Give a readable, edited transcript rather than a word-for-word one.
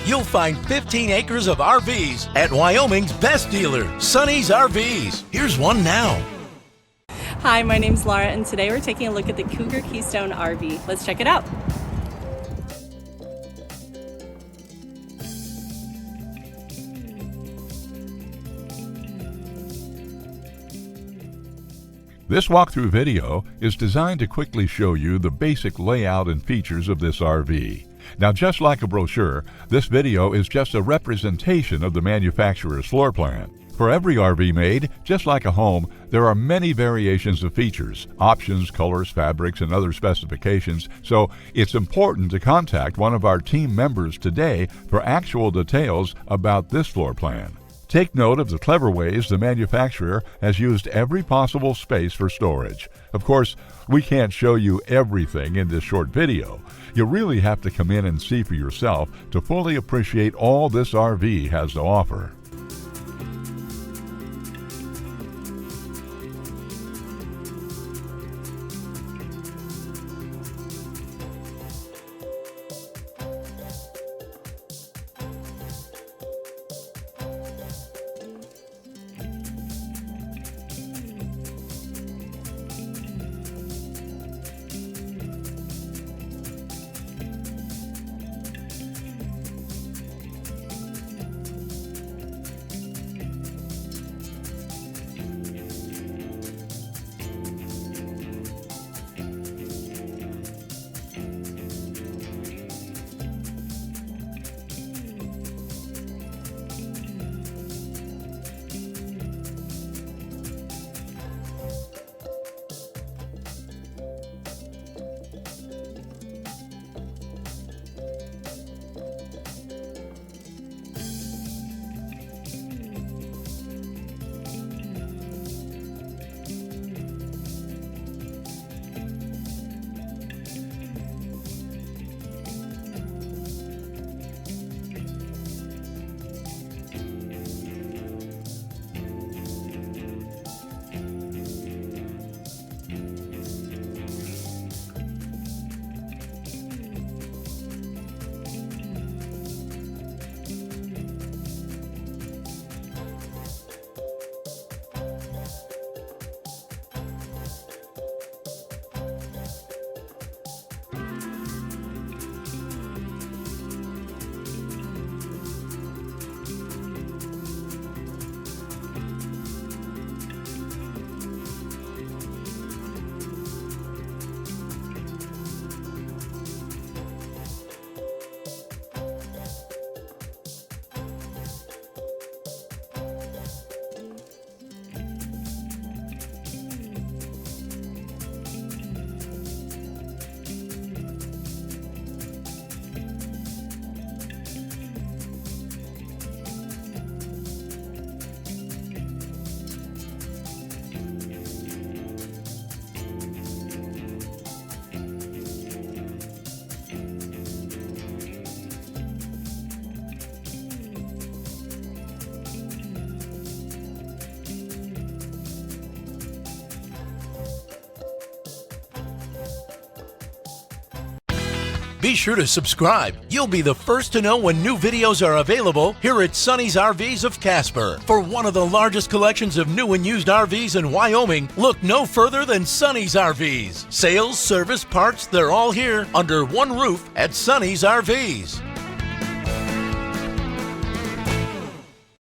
you'll find 15 acres of RVs at Wyoming's best dealer, Sonny's RVs. Here's one now. Hi, my name's Laura, and today we're taking a look at the Cougar Keystone RV. Let's check it out. This walkthrough video is designed to quickly show you the basic layout and features of this RV. Now, just like a brochure, this video is just a representation of the manufacturer's floor plan. For every RV made, just like a home, there are many variations of features, options, colors, fabrics, and other specifications, so it's important to contact one of our team members today for actual details about this floor plan. Take note of the clever ways the manufacturer has used every possible space for storage. Of course, we can't show you everything in this short video. You really have to come in and see for yourself to fully appreciate all this RV has to offer. Be sure to subscribe. You'll be the first to know when new videos are available here at Sonny's RVs of Casper. For one of the largest collections of new and used RVs in Wyoming, look no further than Sonny's RVs. Sales, service, parts, they're all here under one roof at Sonny's RVs.